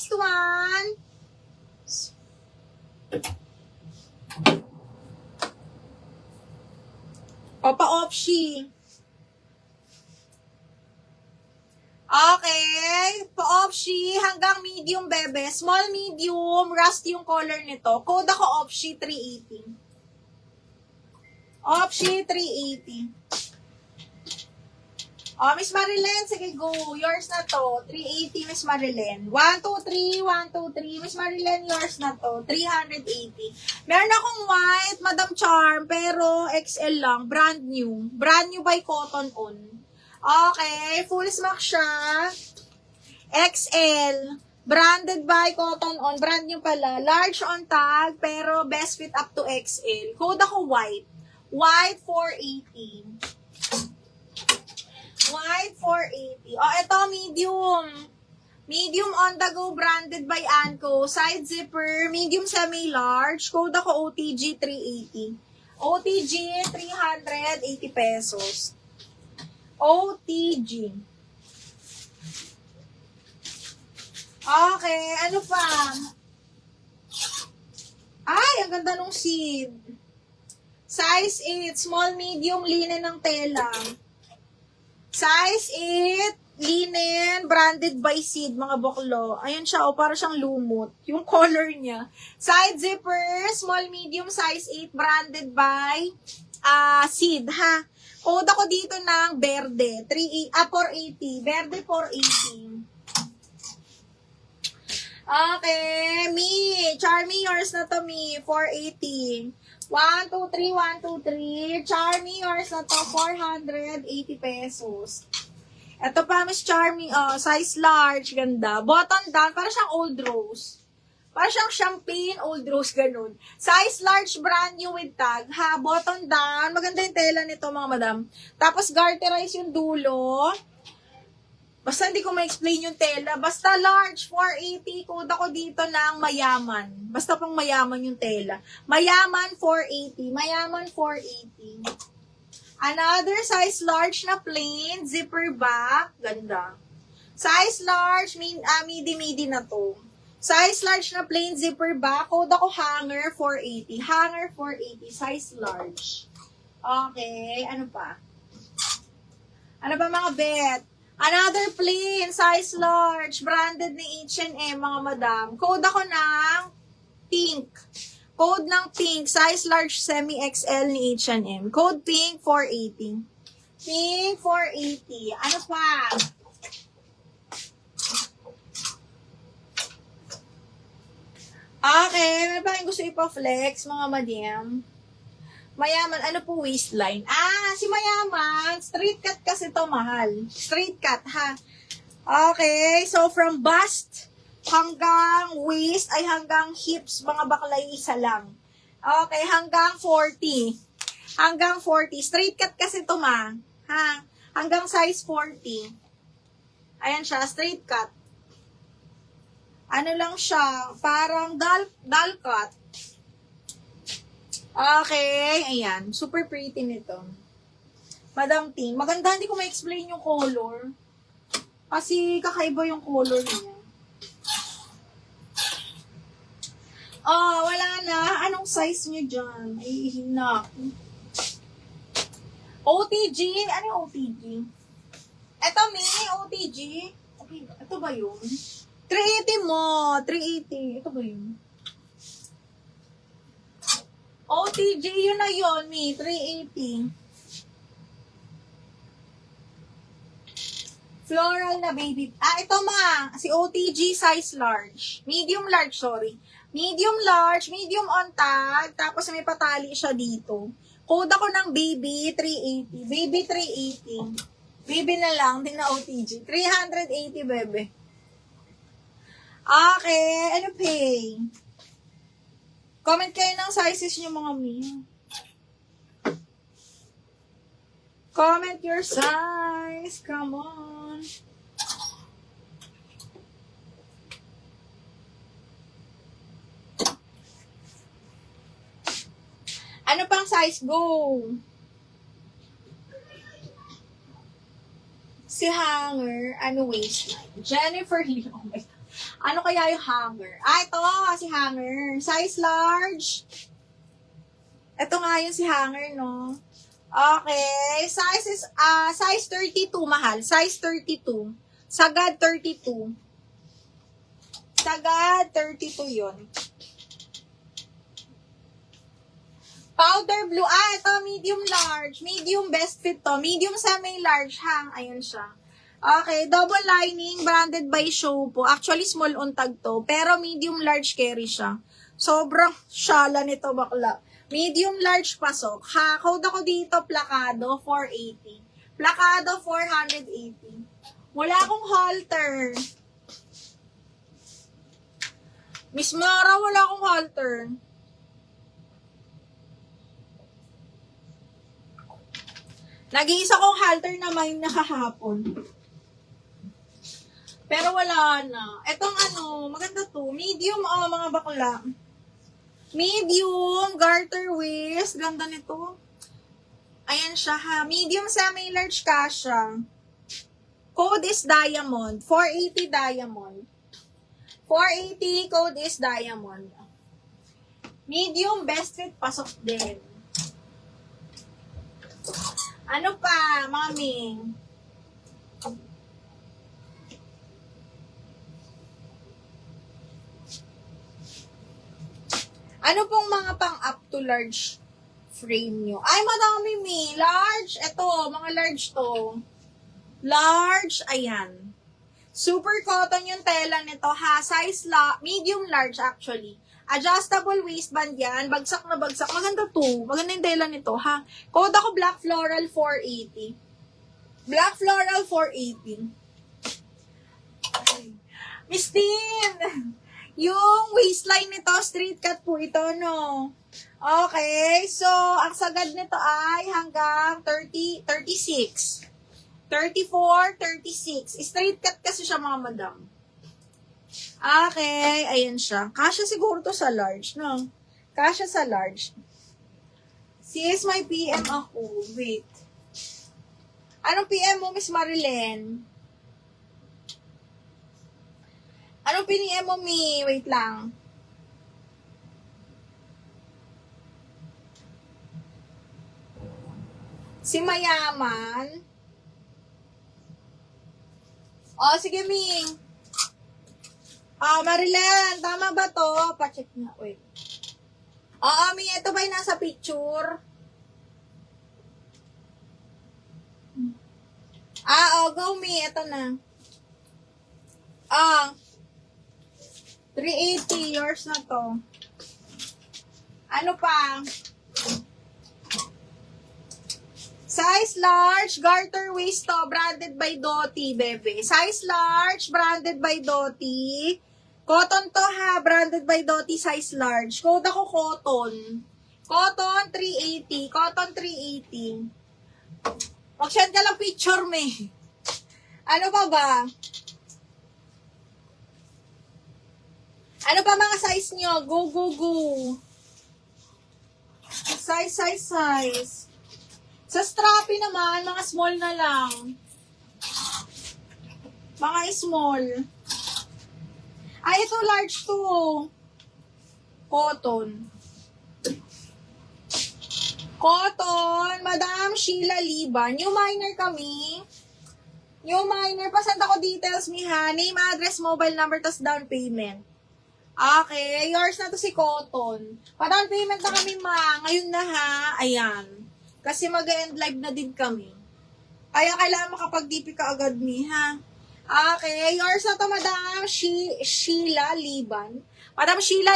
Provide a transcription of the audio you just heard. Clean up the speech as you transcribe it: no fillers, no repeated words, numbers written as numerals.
Next one. Pa-opshi. Okay. Pa-opshi hanggang medium, bebe. Small, medium, rusty yung color nito. Code ako opshi 380. Opshi 380. Oh, Miss Marilyn, sige go. Yours na to. 380, Miss Marilyn. 1, 2, 3, 1, 2, 3. Miss Marilyn, yours na to. 380. Meron akong white, Madam Charm, pero XL lang. Brand new. Brand new by Cotton On. Okay, full smack siya. XL. Branded by Cotton On. Brand new pala. Large on tag, pero best fit up to XL. Code ako white. White 480. White 480. Oh, ito medium. Medium on the go, branded by Anco. Side zipper, medium semi-large. Code ako OTG 380. OTG 380 pesos. OTG. Okay, ano pa? Ay, ang ganda nung seed. Size 8, small, medium, linen ng tela. Size 8, linen, branded by Seed, mga baklo. Ayun siya, oh, para siyang lumot. Yung color niya. Side zipper, small, medium, size 8, branded by Seed, ha? Code ako dito ng Verde, 480. Verde 480. Okay, Charmy, yours na to, 480. 1, 2, 3, 1, 2, 3. Charmy, yours na to, 480 pesos. Ito pa, Miss Charmy, size large, ganda. Button down, para siyang old rose. Para siyang champagne, old rose, ganun. Size large, brand new with tag, ha, button down. Maganda yung tela nito, mga madam. Tapos, garterize yung dulo. Basta hindi ko ma-explain yung tela. Basta large, 480. Code ako dito ng mayaman. Basta pang mayaman yung tela. Mayaman, 480. Mayaman, 480. Another size large na plain, zipper back. Ganda. Size large, midi-midi na to. Size large na plain, zipper back. Code ako hanger, 480. Hanger, 480. Size large. Okay, ano pa? Ano pa mga bet? Another plain, size large, branded ni H&M, mga madam. Code ako ng pink. Code ng pink, size large, semi-XL ni H&M. Code pink, 480. Pink, 480. Ano pa? Okay, meron pa rin gusto ipa-flex, mga madam. Mayaman, ano po waistline? Si Mayaman, straight cut kasi to mahal. Straight cut, ha? Okay, so from bust hanggang waist ay hanggang hips, mga baklay, isa lang. Okay, hanggang 40. Hanggang 40. Straight cut kasi to, ma. Ha? Hanggang size 40. Ayan siya, straight cut. Ano lang siya, parang dull cut. Okay, ayan. Super pretty nito. Madam Ting. Maganda, hindi ko ma-explain yung color. Kasi kakaiba yung color niya. Wala na. Anong size niyo dyan? Ay, hinak. OTG? Ano yung OTG? Eto, OTG. Okay, ito ba yun? 380 mo. 380. Ito ba yun? OTG, yun na yun, 380. Floral na baby. Ito si OTG size large. Medium large, sorry. Medium large, medium on tag, tapos may patali siya dito. Code ako ng baby 380. Baby 380. Baby na lang, din na OTG. 380, bebe. Okay, ano pay? Comment kayo ng sizes nyo, mga mi. Comment your size. Come on. Ano pang size? Go. Si Hanger, ano waistline? Jennifer Lee. Oh my God. Ano kaya yung hanger? Ito, si hanger. Size large. Ito nga yung si hanger, no? Okay. Size is, size 32, mahal. Size 32. Sagad 32. Sagad 32 yun. Powder blue. Ito, medium large. Medium best fit to. Medium semi-large, hang. Ayun siya. Okay, double lining, branded by Showpo. Actually, small untag to. Pero medium large carry siya. Sobrang shala nito, bakla. Medium large pasok. Ha, code ako dito, plakado, 480. Plakado, 480. Wala akong halter. Miss Mara, wala akong halter. Nag-iisa kong halter na may nakahapon. Pero wala na. Etong ano, maganda to. Medium, mga bakla. Medium, garter waist. Ganda nito. Ayan siya ha. Medium semi-large kasha. Code is diamond. 480 diamond. 480, code is diamond. Medium, best fit, pasok din. Ano pa, mami? Ano pong mga pang-up to large frame nyo? Ay, madami, mi. Large. Ito, mga large to. Large, ayan. Super cotton yung tela nito, ha? Size medium large, actually. Adjustable waistband yan. Bagsak na bagsak. Maganda to. Maganda yung tela nito, ha? Code ako Black Floral 480. Black Floral 480. Miss Tin! Yung waistline nito, straight cut po ito, no? Okay, so, ang sagad nito ay hanggang 36. 34, 36. Straight cut kasi siya, mga madam. Okay, ayan siya. Kasya siguro to sa large, no? Kasya sa large. Sis, may PM ako. Wait. Anong PM mo, Miss Marilyn? Anong piniem mo, mi? Wait lang. Si Mayaman. O, sige, mi. Marilyn, tama ba to? Pa-check nga, wait. Oo, mi, ito ba yung nasa picture? Go, mi. Ito na. 380, yours na to. Ano pa? Size large, garter waist to, branded by Doty, bebe. Size large, branded by Doty. Cotton to ha, branded by Doty, size large. Code ako cotton. Cotton 380, cotton 380. Mag-send ka lang picture, me. Ano pa ba? Ano pa mga size nyo? Go, go, go. Size. Sa strappy naman, mga small na lang. Mga small. Ay, ito large to. Cotton. Cotton. Madam Sheila Liban. New minor kami. New minor. Pasend ako details, miha. Name, address, mobile number, tas down payment. Okay, yours na to si Cotton. Pa-down payment na kami, ma. Ngayon na, ha. Ayan. Kasi mag-end live na din kami. Kaya kailangan makapag-DP ka agad, mi, ha. Okay, yours na to, Madam Sheila Liban. Madam Sheila